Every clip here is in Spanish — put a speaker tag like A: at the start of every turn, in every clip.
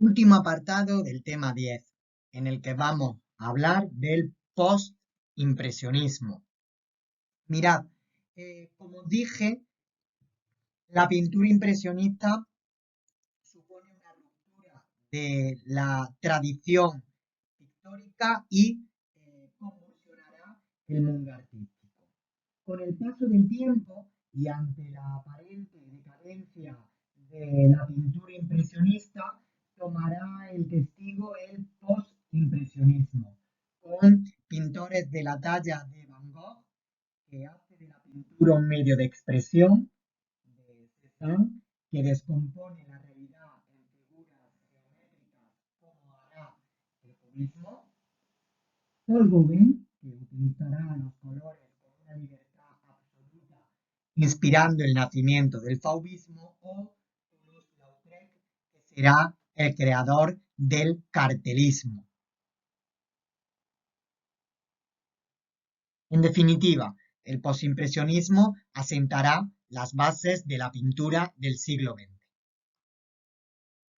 A: Último apartado del tema 10, en el que vamos a hablar del postimpresionismo. Mirad, como os dije, la pintura impresionista supone una ruptura de la tradición pictórica y convulsionará el mundo artístico. Con el paso del tiempo y ante la aparente decadencia de la pintura impresionista, tomará el testigo el postimpresionismo, con pintores de la talla de Van Gogh, que hace de la pintura un medio de expresión, de Cézanne, que descompone la realidad en figuras geométricas como hará el cubismo, Paul Gauguin, que utilizará los colores con una libertad absoluta, inspirando el nacimiento del fauvismo, o Toulouse-Lautrec, que será el creador del cartelismo. En definitiva, el postimpresionismo asentará las bases de la pintura del siglo XX.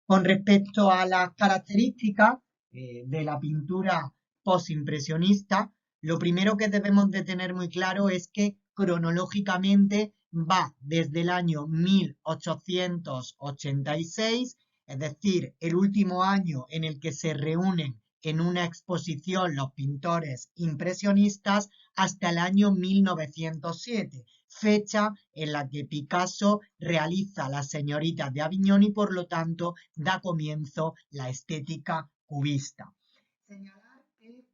A: Con respecto a las características de la pintura postimpresionista, lo primero que debemos de tener muy claro es que cronológicamente va desde el año 1886, es decir, el último año en el que se reúnen en una exposición los pintores impresionistas, hasta el año 1907, fecha en la que Picasso realiza Las señoritas de Aviñón y por lo tanto da comienzo la estética cubista. Señalar que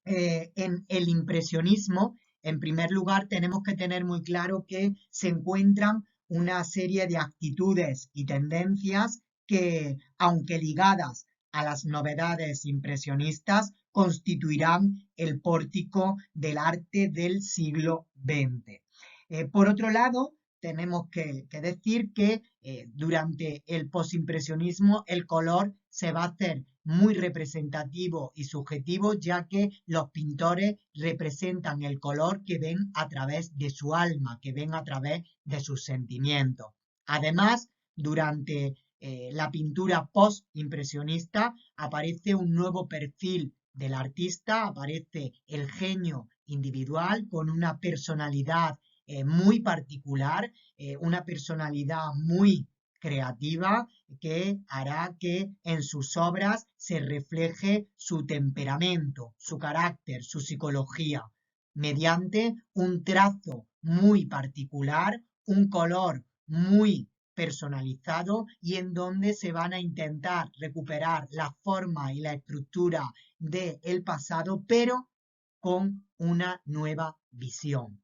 A: en el impresionismo, en primer lugar, tenemos que tener muy claro que se encuentran una serie de actitudes y tendencias que, aunque ligadas a las novedades impresionistas, constituirán el pórtico del arte del siglo XX. Por otro lado, tenemos que decir que durante el posimpresionismo el color se va a hacer muy representativo y subjetivo, ya que los pintores representan el color que ven a través de su alma, que ven a través de sus sentimientos. Además, durante la pintura post-impresionista aparece un nuevo perfil del artista, aparece el genio individual con una personalidad muy particular, una personalidad muy creativa que hará que en sus obras se refleje su temperamento, su carácter, su psicología, mediante un trazo muy particular, un color muy personalizado y en donde se van a intentar recuperar la forma y la estructura del pasado, pero con una nueva visión.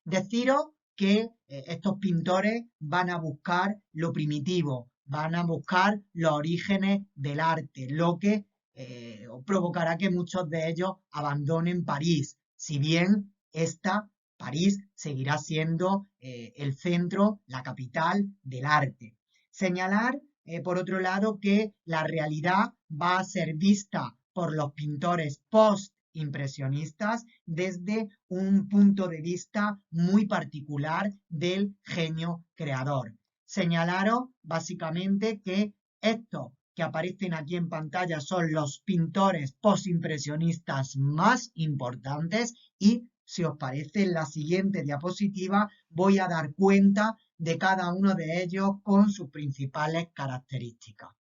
A: Deciros que estos pintores van a buscar lo primitivo, van a buscar los orígenes del arte, lo que provocará que muchos de ellos abandonen París, si bien París seguirá siendo el centro, la capital del arte. Señalar, por otro lado, que la realidad va a ser vista por los pintores post-impresionistas desde un punto de vista muy particular del genio creador. Señalaros básicamente que estos que aparecen aquí en pantalla son los pintores postimpresionistas más importantes y, si os parece, en la siguiente diapositiva voy a dar cuenta de cada uno de ellos con sus principales características.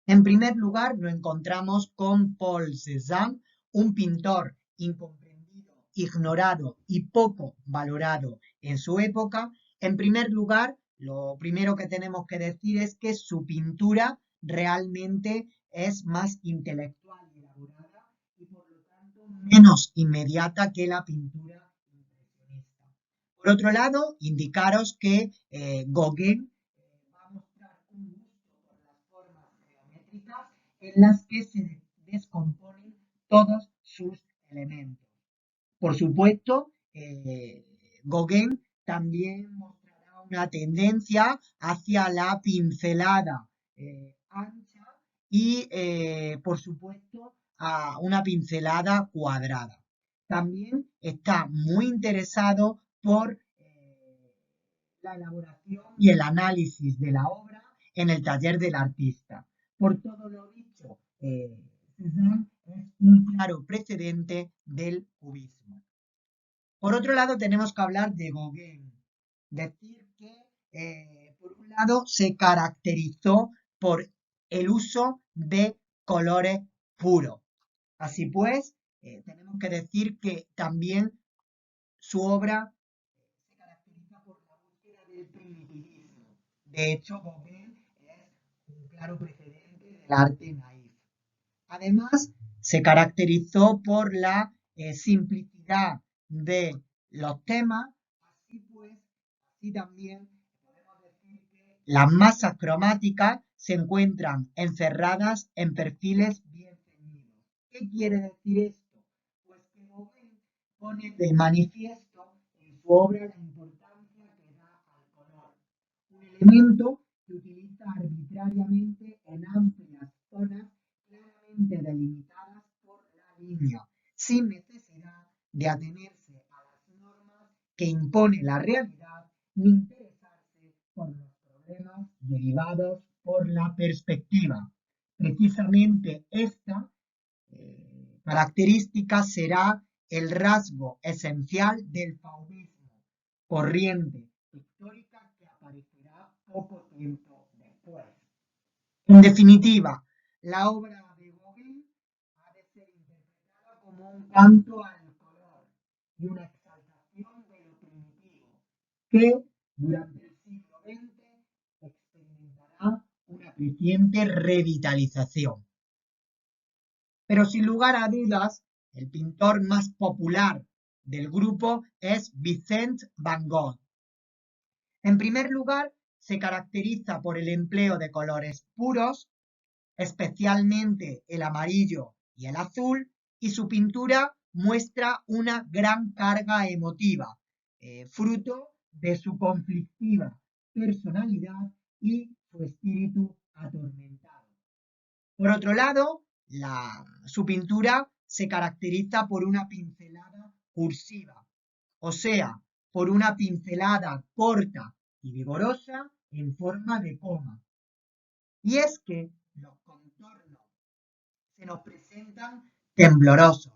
A: En primer lugar, nos encontramos con Paul Cézanne, un pintor incomprendido, ignorado y poco valorado en su época. En primer lugar, lo primero que tenemos que decir es que su pintura realmente es más intelectual y elaborada y por lo tanto menos inmediata que la pintura impresionista. Por otro lado, indicaros que Gauguin va a mostrar un gusto por las formas geométricas en las que se descomponen todos sus elementos. Por supuesto, Gauguin también mostrará una tendencia hacia la pincelada ancha y, por supuesto, a una pincelada cuadrada. También está muy interesado por la elaboración y el análisis de la obra en el taller del artista. Por todo lo dicho, Cézanne es un claro precedente del cubismo. Por otro lado, tenemos que hablar de Gauguin. Decir que, por un lado, se caracterizó por el uso de colores puros. Así pues, tenemos que decir que también su obra se caracteriza por la búsqueda del primitivismo. De hecho, Gauguin es un claro precedente del arte naif. Además, se caracterizó por la simplicidad de los temas, así pues, así también podemos decir que las masas cromáticas se encuentran encerradas en perfiles bien ceñidos. ¿Qué quiere decir esto? Pues que Gauguin pone de manifiesto en su obra la importancia que da al color, un elemento que utiliza arbitrariamente en amplias zonas claramente delimitadas por la línea, sin necesidad de atenerse a las normas que impone la realidad ni interesarse por los problemas derivados por la perspectiva. Precisamente esta característica será el rasgo esencial del fauvismo, corriente pictórica que aparecerá poco tiempo después. En definitiva, la obra de Gauguin ha de ser interpretada como un canto al color y una exaltación de lo primitivo, que durante el siglo XX experimentará una creciente revitalización. Pero sin lugar a dudas, el pintor más popular del grupo es Vincent van Gogh. En primer lugar, se caracteriza por el empleo de colores puros, especialmente el amarillo y el azul, y su pintura muestra una gran carga emotiva, fruto de su conflictiva personalidad y su espíritu atormentado. Por otro lado, su pintura se caracteriza por una pincelada cursiva, o sea, por una pincelada corta y vigorosa en forma de coma. Y es que los contornos se nos presentan temblorosos,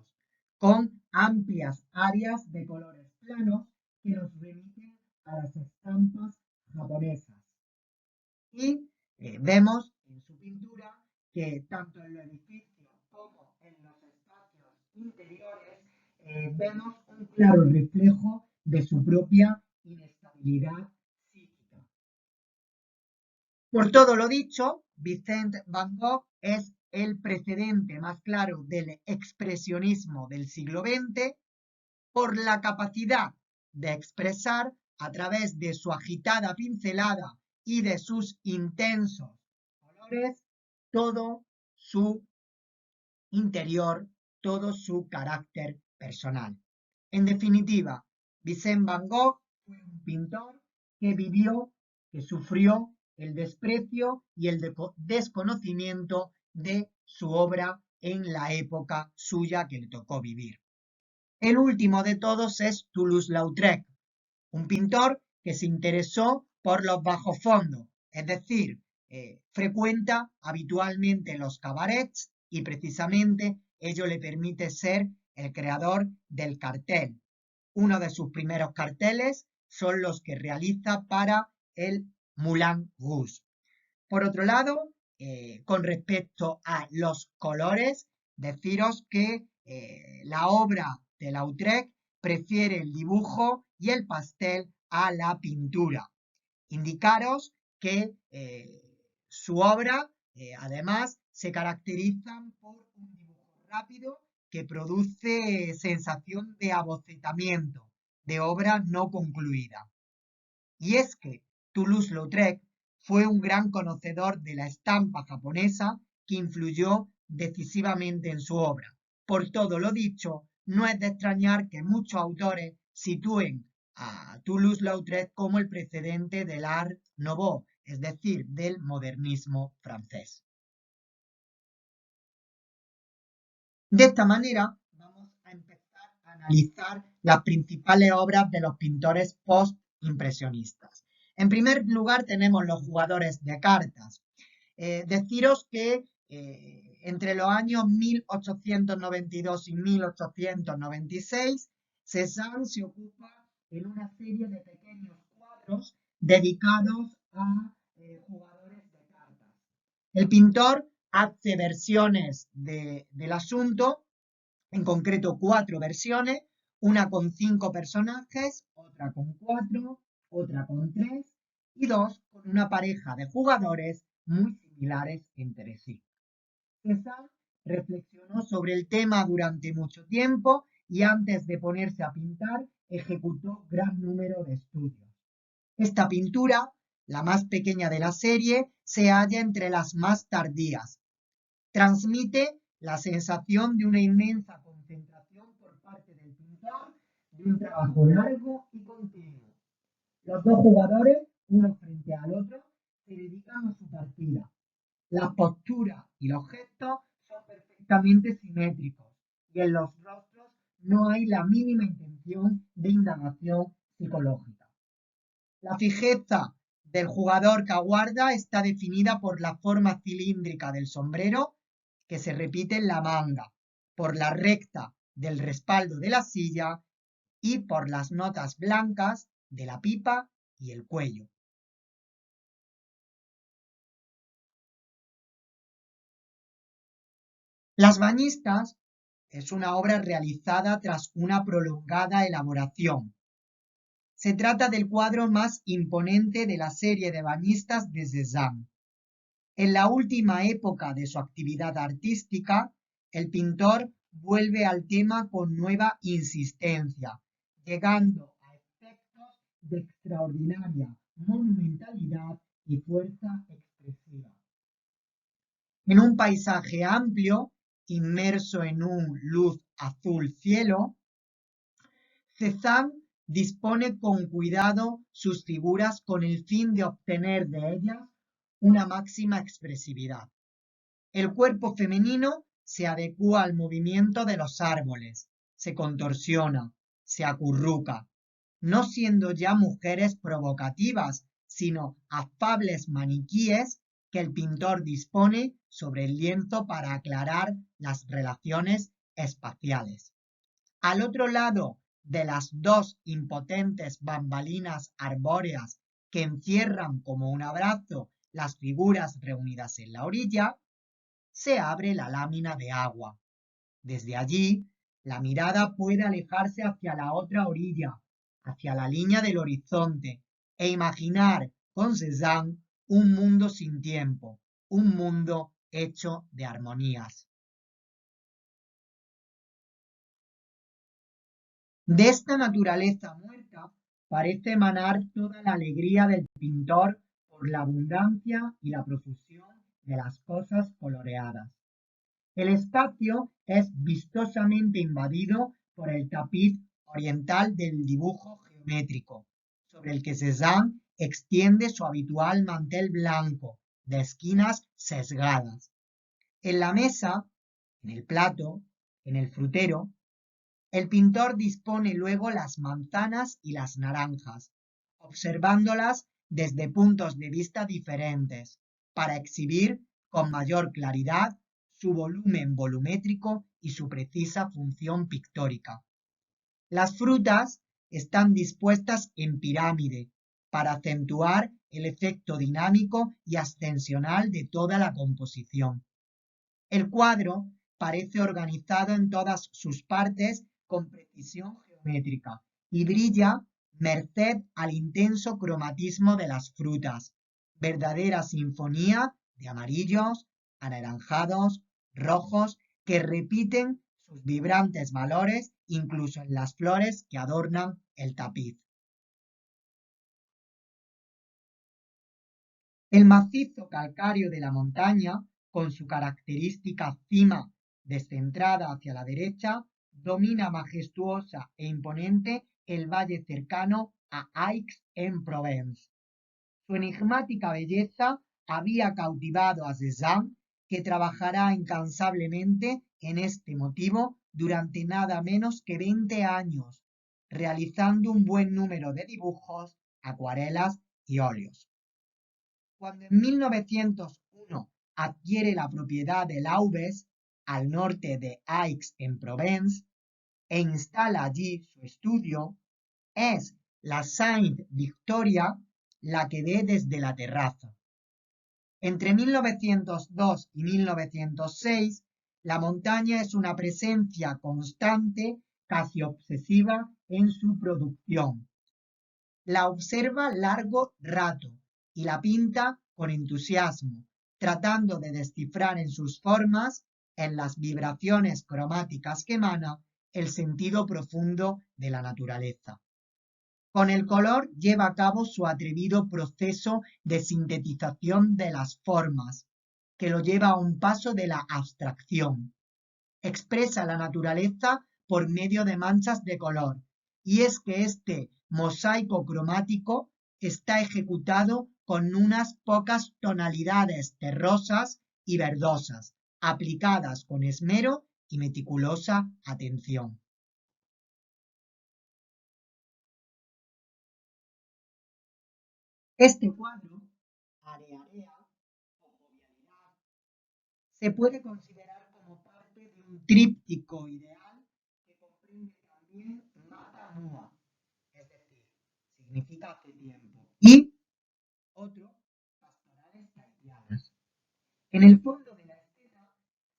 A: con amplias áreas de colores planos que nos remiten a las estampas japonesas. Y vemos en su pintura que tanto en los edificios como en los espacios interiores vemos un claro reflejo de su propia inestabilidad psíquica. Por todo lo dicho, Vincent van Gogh es el precedente más claro del expresionismo del siglo XX por la capacidad de expresar a través de su agitada pincelada y de sus intensos colores todo su interior, todo su carácter personal. En definitiva, Vincent van Gogh fue un pintor que vivió, que sufrió el desprecio y el desconocimiento de su obra en la época suya que le tocó vivir. El último de todos es Toulouse-Lautrec, un pintor que se interesó por los bajos fondos, es decir, frecuenta habitualmente los cabarets y precisamente ello le permite ser el creador del cartel. Uno de sus primeros carteles son los que realiza para el Moulin Rouge. Por otro lado, con respecto a los colores, deciros que la obra de Lautrec prefiere el dibujo y el pastel a la pintura. Indicaros que su obra, además, se caracteriza por un dibujo rápido que produce sensación de abocetamiento, de obra no concluida. Y es que Toulouse-Lautrec fue un gran conocedor de la estampa japonesa que influyó decisivamente en su obra. Por todo lo dicho, no es de extrañar que muchos autores sitúen a Toulouse-Lautrec como el precedente del Art Nouveau, es decir, del modernismo francés. De esta manera, vamos a empezar a analizar las principales obras de los pintores post-impresionistas. En primer lugar tenemos los jugadores de cartas. Deciros que entre los años 1892 y 1896, Cézanne se ocupa en una serie de pequeños cuadros dedicados a jugadores de cartas. El pintor hace versiones del asunto, en concreto 4 versiones, una con 5 personajes, otra con 4, otra con 3 y 2 con una pareja de jugadores muy similares entre sí. Cézanne reflexionó sobre el tema durante mucho tiempo y antes de ponerse a pintar ejecutó gran número de estudios. Esta pintura, la más pequeña de la serie, se halla entre las más tardías. Transmite la sensación de una inmensa concentración por parte del pintor, de un trabajo largo y continuo. Los dos jugadores, uno frente al otro, se dedican a su partida. Las posturas y los gestos son perfectamente simétricos y en los rostros no hay la mínima intención de indagación psicológica. La fijeza del jugador que aguarda está definida por la forma cilíndrica del sombrero, que se repite en la manga, por la recta del respaldo de la silla y por las notas blancas de la pipa y el cuello. Las bañistas es una obra realizada tras una prolongada elaboración. Se trata del cuadro más imponente de la serie de bañistas de Cézanne. En la última época de su actividad artística, el pintor vuelve al tema con nueva insistencia, llegando a efectos de extraordinaria monumentalidad y fuerza expresiva. En un paisaje amplio, inmerso en un luz azul cielo, Cézanne dispone con cuidado sus figuras con el fin de obtener de ellas una máxima expresividad. El cuerpo femenino se adecúa al movimiento de los árboles, se contorsiona, se acurruca, no siendo ya mujeres provocativas, sino afables maniquíes que el pintor dispone sobre el lienzo para aclarar las relaciones espaciales. Al otro lado de las dos impotentes bambalinas arbóreas que encierran como un abrazo las figuras reunidas en la orilla, se abre la lámina de agua. Desde allí, la mirada puede alejarse hacia la otra orilla, hacia la línea del horizonte, e imaginar con Cézanne un mundo sin tiempo, un mundo hecho de armonías. De esta naturaleza muerta parece emanar toda la alegría del pintor por la abundancia y la profusión de las cosas coloreadas. El espacio es vistosamente invadido por el tapiz oriental del dibujo geométrico, sobre el que Cézanne extiende su habitual mantel blanco, de esquinas sesgadas. En la mesa, en el plato, en el frutero, el pintor dispone luego las manzanas y las naranjas, observándolas desde puntos de vista diferentes, para exhibir con mayor claridad su volumen volumétrico y su precisa función pictórica. Las frutas están dispuestas en pirámide para acentuar el efecto dinámico y ascensional de toda la composición. El cuadro parece organizado en todas sus partes con precisión geométrica y brilla merced al intenso cromatismo de las frutas, verdadera sinfonía de amarillos, anaranjados, rojos, que repiten sus vibrantes valores incluso en las flores que adornan el tapiz. El macizo calcáreo de la montaña, con su característica cima descentrada hacia la derecha, domina majestuosa e imponente el valle cercano a Aix-en-Provence. Su enigmática belleza había cautivado a Cézanne, que trabajará incansablemente en este motivo durante nada menos que 20 años, realizando un buen número de dibujos, acuarelas y óleos. Cuando en 1901 adquiere la propiedad de Laubes, al norte de Aix en Provence, e instala allí su estudio, es la Sainte Victoria la que ve desde la terraza. Entre 1902 y 1906, la montaña es una presencia constante, casi obsesiva, en su producción. La observa largo rato y la pinta con entusiasmo, tratando de descifrar en sus formas, en las vibraciones cromáticas que emana, el sentido profundo de la naturaleza. Con el color lleva a cabo su atrevido proceso de sintetización de las formas, que lo lleva a un paso de la abstracción. Expresa la naturaleza por medio de manchas de color, y es que este mosaico cromático está ejecutado con unas pocas tonalidades terrosas y verdosas, aplicadas con esmero y meticulosa atención. Este cuadro, Arearea o Jovialidad, se puede considerar como parte de un tríptico ideal que comprende también Mata Mua, es decir, significa hace tiempo, y otro, pastorales tahitianas. En el fondo de la escena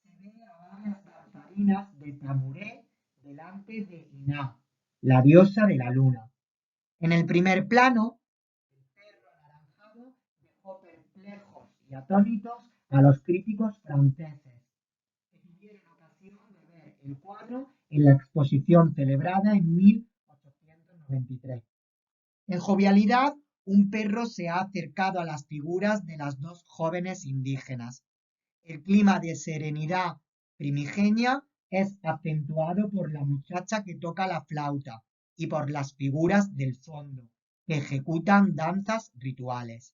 A: se ve a varias danzarinas de Tamuré delante de Iná, la diosa de la luna. En el primer plano, el perro anaranjado dejó perplejos y atónitos a los críticos franceses, que tuvieron ocasión de ver el cuadro en la exposición celebrada en 1893. En Jovialidad, un perro se ha acercado a las figuras de las dos jóvenes indígenas. El clima de serenidad primigenia es acentuado por la muchacha que toca la flauta y por las figuras del fondo, que ejecutan danzas rituales.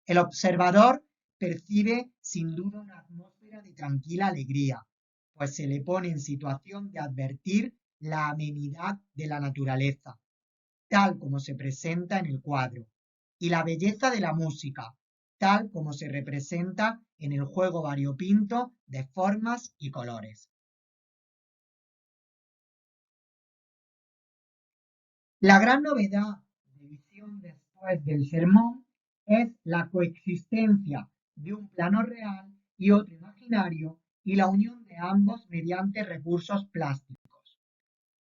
A: El observador percibe sin duda una atmósfera de tranquila alegría, pues se le pone en situación de advertir la amenidad de la naturaleza, tal como se presenta en el cuadro, y la belleza de la música, tal como se representa en el juego variopinto de formas y colores. La gran novedad de visión después del sermón es la coexistencia de un plano real y otro imaginario y la unión de ambos mediante recursos plásticos.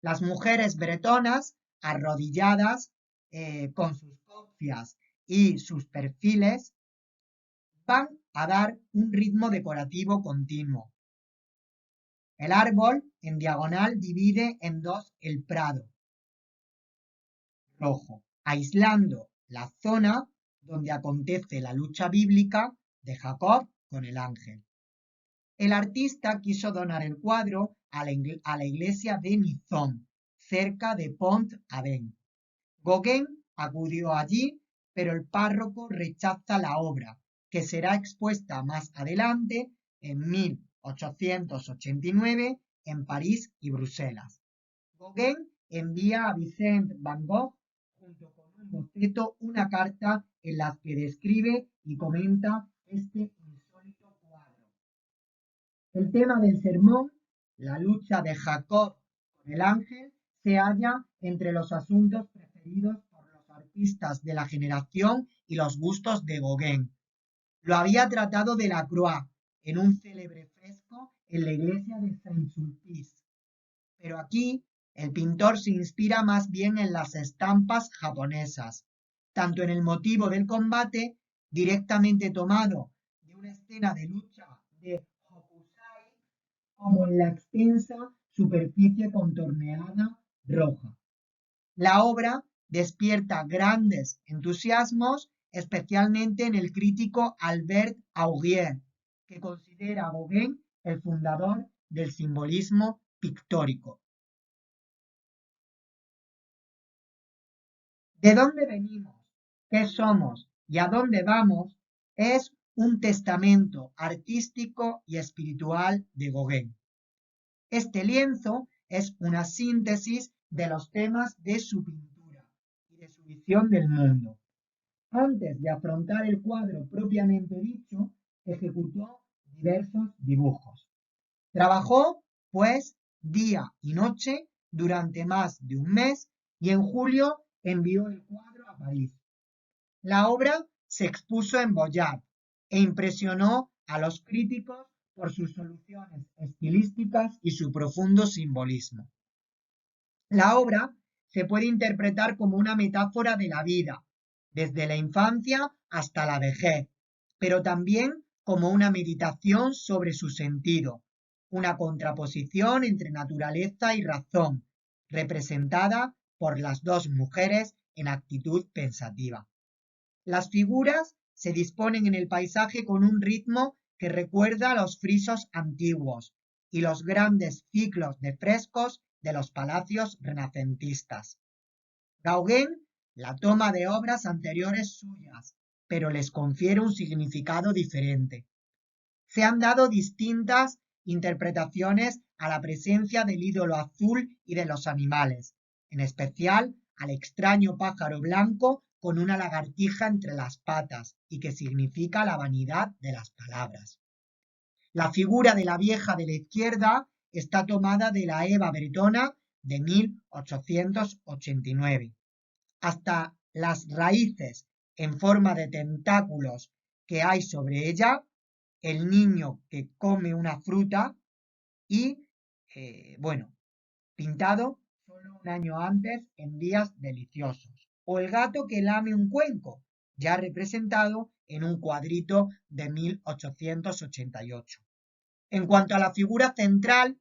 A: Las mujeres bretonas, arrodilladas con sus cofias y sus perfiles, van a dar un ritmo decorativo continuo. El árbol en diagonal divide en dos el prado rojo, aislando la zona donde acontece la lucha bíblica de Jacob con el ángel. El artista quiso donar el cuadro a la iglesia de Nizón, cerca de Pont-Aven. Gauguin acudió allí, pero el párroco rechaza la obra, que será expuesta más adelante, en 1889, en París y Bruselas. Gauguin envía a Vincent van Gogh, junto con un boceto, una carta en la que describe y comenta este insólito cuadro. El tema del sermón, la lucha de Jacob con el ángel, se halla entre los asuntos preferidos por los artistas de la generación y los gustos de Gauguin. Lo había tratado de la Croix en un célebre fresco en la iglesia de Saint-Sulpice. Pero aquí el pintor se inspira más bien en las estampas japonesas, tanto en el motivo del combate, directamente tomado de una escena de lucha de Hokusai, como en la extensa superficie contorneada roja. La obra despierta grandes entusiasmos, especialmente en el crítico Albert Augier, que considera a Gauguin el fundador del simbolismo pictórico. ¿De dónde venimos? ¿Qué somos? ¿Y a dónde vamos? Es un testamento artístico y espiritual de Gauguin. Este lienzo es una síntesis de los temas de su pintura y de su visión del mundo. Antes de afrontar el cuadro propiamente dicho, ejecutó diversos dibujos. Trabajó, pues, día y noche durante más de un mes y en julio envió el cuadro a París. La obra se expuso en Boyard e impresionó a los críticos por sus soluciones estilísticas y su profundo simbolismo. La obra se puede interpretar como una metáfora de la vida, desde la infancia hasta la vejez, pero también como una meditación sobre su sentido, una contraposición entre naturaleza y razón, representada por las dos mujeres en actitud pensativa. Las figuras se disponen en el paisaje con un ritmo que recuerda a los frisos antiguos y los grandes ciclos de frescos de los palacios renacentistas. Gauguin la toma de obras anteriores suyas, pero les confiere un significado diferente. Se han dado distintas interpretaciones a la presencia del ídolo azul y de los animales, en especial al extraño pájaro blanco con una lagartija entre las patas y que significa la vanidad de las palabras. La figura de la vieja de la izquierda está tomada de la Eva bretona de 1889. Hasta las raíces en forma de tentáculos que hay sobre ella, el niño que come una fruta y, bueno, pintado solo un año antes en Días Deliciosos. O el gato que lame un cuenco, ya representado en un cuadrito de 1888. En cuanto a la figura central,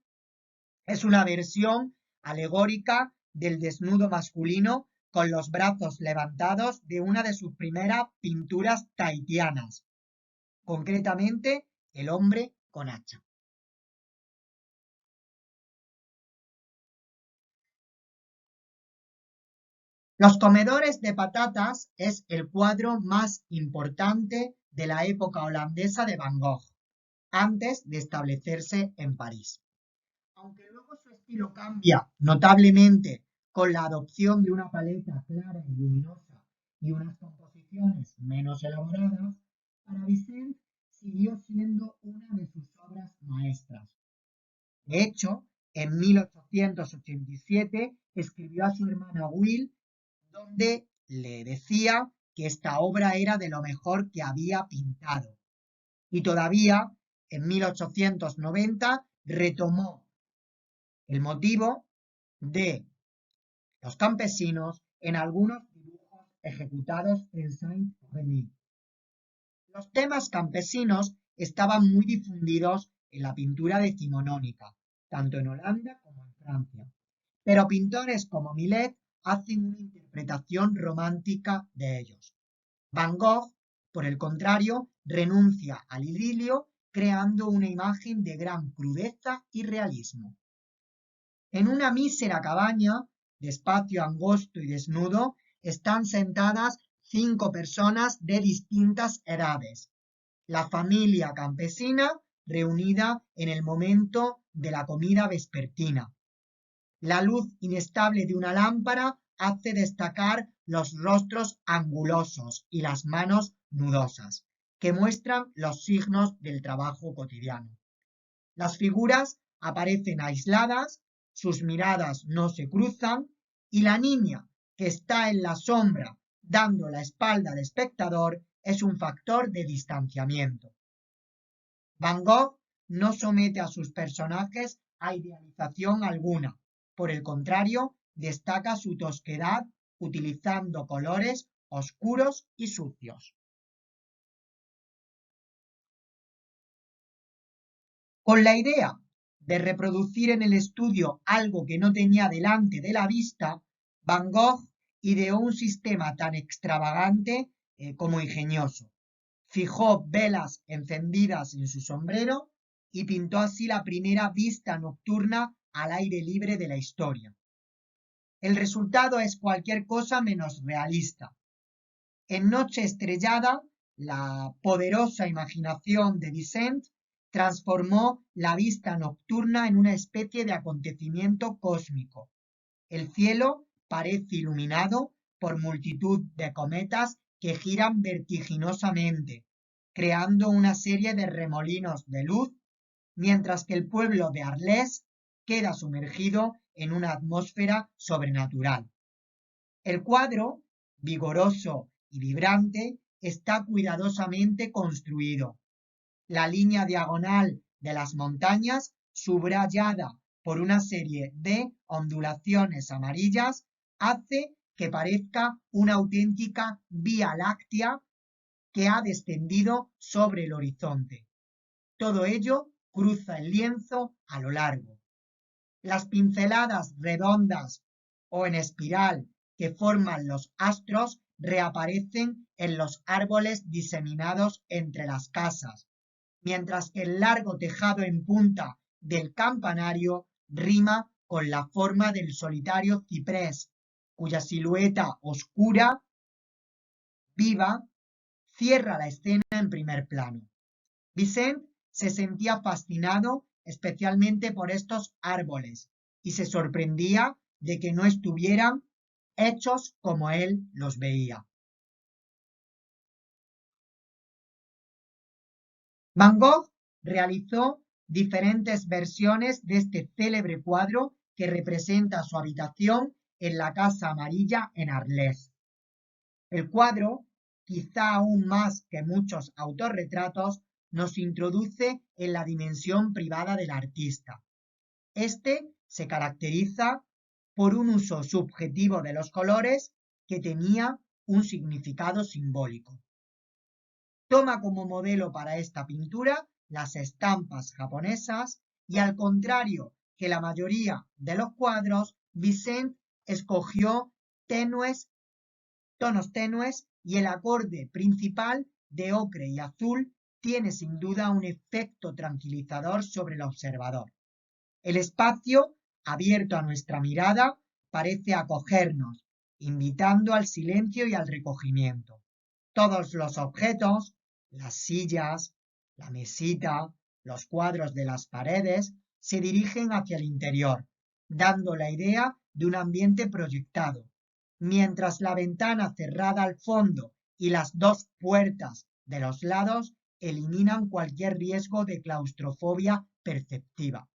A: es una versión alegórica del desnudo masculino con los brazos levantados de una de sus primeras pinturas tahitianas, concretamente El hombre con hacha. Los comedores de patatas es el cuadro más importante de la época holandesa de Van Gogh, antes de establecerse en París. Aunque luego su estilo cambia notablemente con la adopción de una paleta clara y luminosa y unas composiciones menos elaboradas, para Vicent siguió siendo una de sus obras maestras. De hecho, en 1887 escribió a su hermana Will, donde le decía que esta obra era de lo mejor que había pintado. Y todavía, en 1890, retomó el motivo de los campesinos en algunos dibujos ejecutados en Saint-Remy. Los temas campesinos estaban muy difundidos en la pintura decimonónica, tanto en Holanda como en Francia, pero pintores como Millet hacen una interpretación romántica de ellos. Van Gogh, por el contrario, renuncia al idilio creando una imagen de gran crudeza y realismo. En una mísera cabaña, de espacio angosto y desnudo, están sentadas 5 personas de distintas edades. La familia campesina reunida en el momento de la comida vespertina. La luz inestable de una lámpara hace destacar los rostros angulosos y las manos nudosas, que muestran los signos del trabajo cotidiano. Las figuras aparecen aisladas, sus miradas no se cruzan y la niña que está en la sombra dando la espalda al espectador es un factor de distanciamiento. Van Gogh no somete a sus personajes a idealización alguna, por el contrario, destaca su tosquedad utilizando colores oscuros y sucios. Con la idea de reproducir en el estudio algo que no tenía delante de la vista, Van Gogh ideó un sistema tan extravagante como ingenioso. Fijó velas encendidas en su sombrero y pintó así la primera vista nocturna al aire libre de la historia. El resultado es cualquier cosa menos realista. En Noche estrellada, la poderosa imaginación de Vicent transformó la vista nocturna en una especie de acontecimiento cósmico. El cielo parece iluminado por multitud de cometas que giran vertiginosamente, creando una serie de remolinos de luz, mientras que el pueblo de Arles queda sumergido en una atmósfera sobrenatural. El cuadro, vigoroso y vibrante, está cuidadosamente construido. La línea diagonal de las montañas, subrayada por una serie de ondulaciones amarillas, hace que parezca una auténtica vía láctea que ha descendido sobre el horizonte. Todo ello cruza el lienzo a lo largo. Las pinceladas redondas o en espiral que forman los astros reaparecen en los árboles diseminados entre las casas, mientras que el largo tejado en punta del campanario rima con la forma del solitario ciprés, cuya silueta oscura, viva, cierra la escena en primer plano. Vicent se sentía fascinado especialmente por estos árboles y se sorprendía de que no estuvieran hechos como él los veía. Van Gogh realizó diferentes versiones de este célebre cuadro que representa su habitación en la Casa Amarilla en Arles. El cuadro, quizá aún más que muchos autorretratos, nos introduce en la dimensión privada del artista. Este se caracteriza por un uso subjetivo de los colores que tenía un significado simbólico. Toma como modelo para esta pintura las estampas japonesas y, al contrario que la mayoría de los cuadros, Vicent escogió tonos tenues y el acorde principal de ocre y azul tiene sin duda un efecto tranquilizador sobre el observador. El espacio, abierto a nuestra mirada, parece acogernos, invitando al silencio y al recogimiento. Todos los objetos, las sillas, la mesita, los cuadros de las paredes, se dirigen hacia el interior, dando la idea de un ambiente proyectado, mientras la ventana cerrada al fondo y las dos puertas de los lados eliminan cualquier riesgo de claustrofobia perceptiva.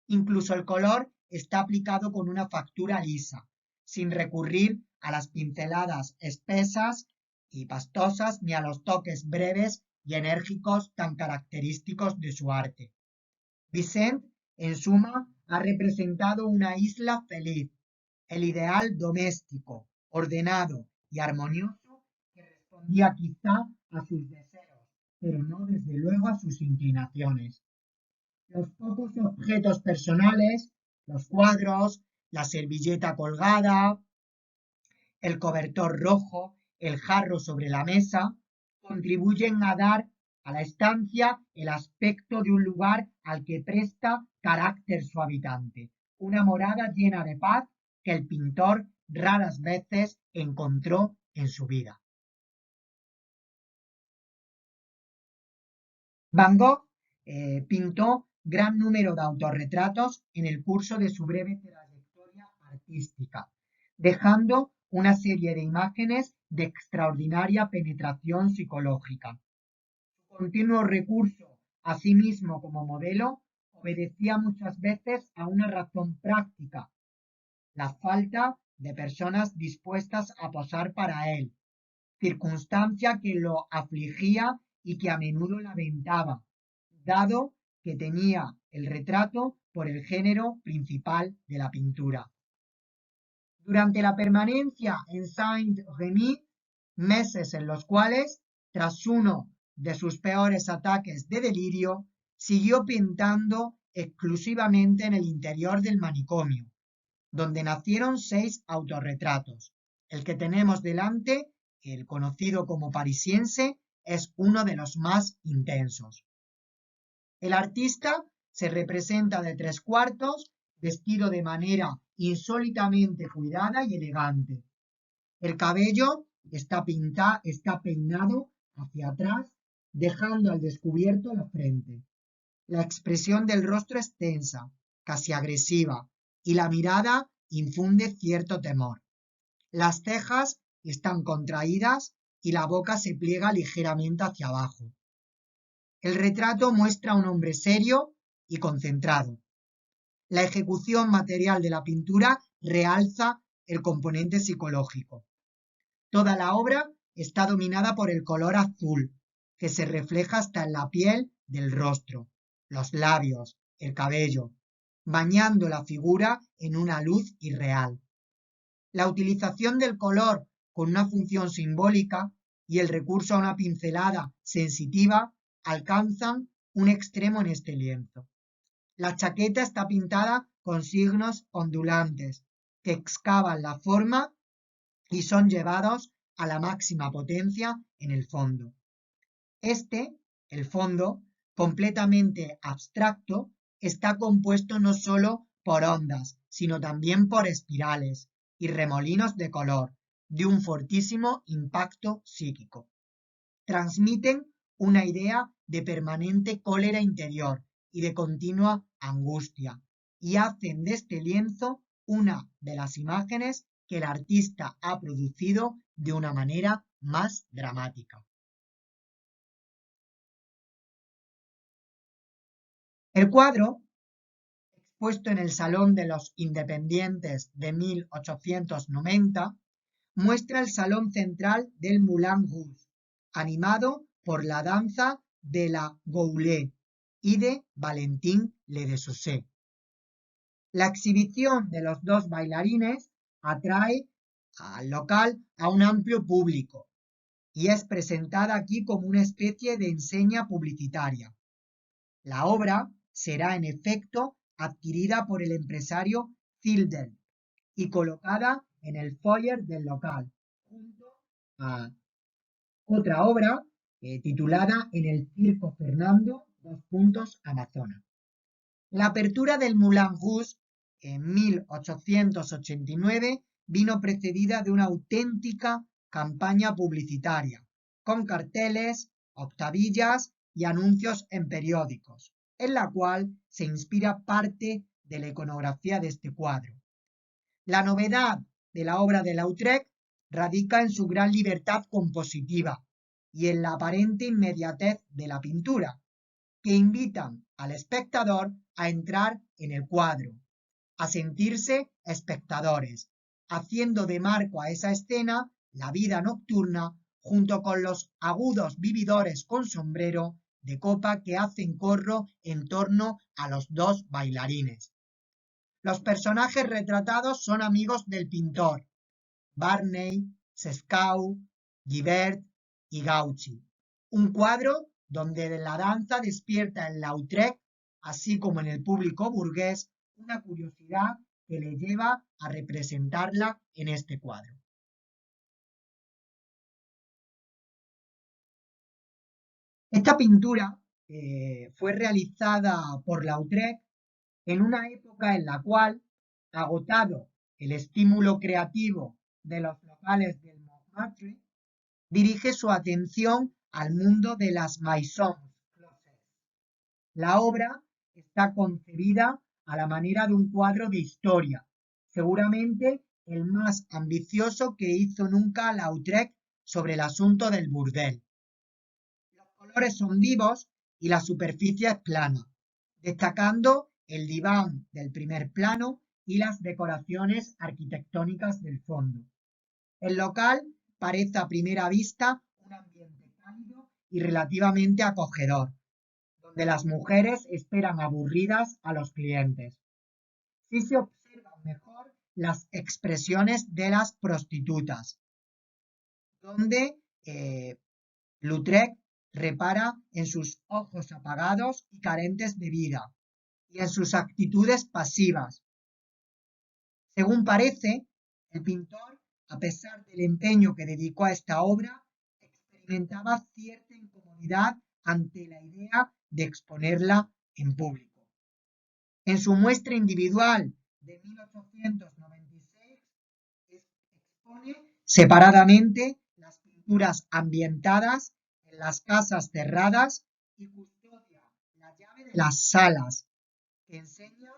A: Incluso el color está aplicado con una factura lisa, sin recurrir a las pinceladas espesas y pastosas ni a los toques breves y enérgicos tan característicos de su arte. Vicent, en suma, ha representado una isla feliz, el ideal doméstico, ordenado y armonioso que respondía quizá a sus deseos, pero no desde luego a sus inclinaciones. Los pocos objetos personales, los cuadros, la servilleta colgada, el cobertor rojo, el jarro sobre la mesa, contribuyen a dar a la estancia el aspecto de un lugar al que presta carácter su habitante, una morada llena de paz que el pintor raras veces encontró en su vida. Van Gogh pintó gran número de autorretratos en el curso de su breve trayectoria artística, dejando una serie de imágenes de extraordinaria penetración psicológica. Su continuo recurso a sí mismo como modelo obedecía muchas veces a una razón práctica, la falta de personas dispuestas a posar para él, circunstancia que lo afligía y que a menudo lamentaba, dado que tenía el retrato por el género principal de la pintura. Durante la permanencia en Saint-Rémy, meses en los cuales, tras uno de sus peores ataques de delirio, siguió pintando exclusivamente en el interior del manicomio, donde nacieron 6 autorretratos. El que tenemos delante, el conocido como Parisiense, es uno de los más intensos. El artista se representa de 3/4, vestido de manera insólitamente cuidada y elegante. El cabello está peinado hacia atrás, dejando al descubierto la frente. La expresión del rostro es tensa, casi agresiva, y la mirada infunde cierto temor. Las cejas están contraídas y la boca se pliega ligeramente hacia abajo. El retrato muestra a un hombre serio y concentrado. La ejecución material de la pintura realza el componente psicológico. Toda la obra está dominada por el color azul, que se refleja hasta en la piel del rostro, los labios, el cabello, bañando la figura en una luz irreal. La utilización del color con una función simbólica y el recurso a una pincelada sensitiva alcanzan un extremo en este lienzo. La chaqueta está pintada con signos ondulantes que excavan la forma y son llevados a la máxima potencia en el fondo. El fondo, completamente abstracto, está compuesto no solo por ondas, sino también por espirales y remolinos de color, de un fortísimo impacto psíquico. Transmiten una idea de permanente cólera interior y de continua angustia, y hacen de este lienzo una de las imágenes que el artista ha producido de una manera más dramática. El cuadro, expuesto en el Salón de los Independientes de 1890, muestra el salón central del Moulin Rouge, animado por la danza de la Goulet y de Valentin Le Dessoucet. La exhibición de los dos bailarines atrae al local a un amplio público y es presentada aquí como una especie de enseña publicitaria. La obra será en efecto adquirida por el empresario Zildel y colocada en el foyer del local, junto a otra obra titulada En el Circo Fernando, Amazonas. La apertura del Moulin Rouge en 1889 vino precedida de una auténtica campaña publicitaria, con carteles, octavillas y anuncios en periódicos, en la cual se inspira parte de la iconografía de este cuadro. La novedad de la obra de Lautrec radica en su gran libertad compositiva y en la aparente inmediatez de la pintura, que invitan al espectador a entrar en el cuadro, a sentirse espectadores, haciendo de marco a esa escena la vida nocturna junto con los agudos vividores con sombrero de copa que hacen corro en torno a los dos bailarines. Los personajes retratados son amigos del pintor, Barney, Sescau, Guibert y Gauchi. Un cuadro donde la danza despierta en Lautrec, así como en el público burgués, una curiosidad que le lleva a representarla en este cuadro. Esta pintura fue realizada por Lautrec en una época en la cual, agotado el estímulo creativo de los locales del Montmartre, dirige su atención al mundo de las maisons closes. La obra está concebida a la manera de un cuadro de historia, seguramente el más ambicioso que hizo nunca Lautrec sobre el asunto del burdel. Los colores son vivos y la superficie es plana, destacando el diván del primer plano y las decoraciones arquitectónicas del fondo. El local parece a primera vista un ambiente cálido y relativamente acogedor, donde las mujeres esperan aburridas a los clientes. Sí se observan mejor las expresiones de las prostitutas, donde Lautrec repara en sus ojos apagados y carentes de vida y en sus actitudes pasivas. Según parece, el pintor, a pesar del empeño que dedicó a esta obra, experimentaba cierta incomodidad ante la idea de exponerla en público. En su muestra individual de 1896 expone separadamente las pinturas ambientadas en las casas cerradas y custodia la llave de las salas, que enseña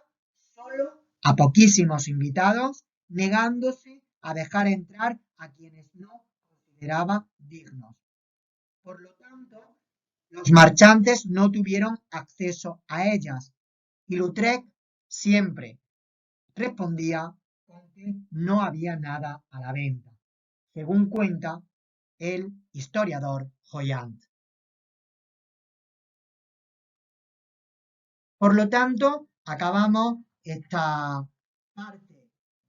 A: solo a poquísimos invitados, negándose a dejar entrar a quienes no consideraba dignos. Por lo tanto, los marchantes no tuvieron acceso a ellas y Lautrec siempre respondía con que no había nada a la venta, según cuenta el historiador Joyant. Por lo tanto, acabamos esta parte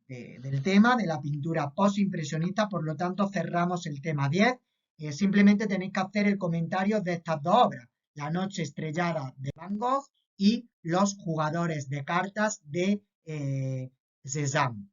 A: del tema de la pintura postimpresionista, por lo tanto cerramos el tema 10. Simplemente tenéis que hacer el comentario de estas dos obras, La noche estrellada de Van Gogh y Los jugadores de cartas de Cézanne.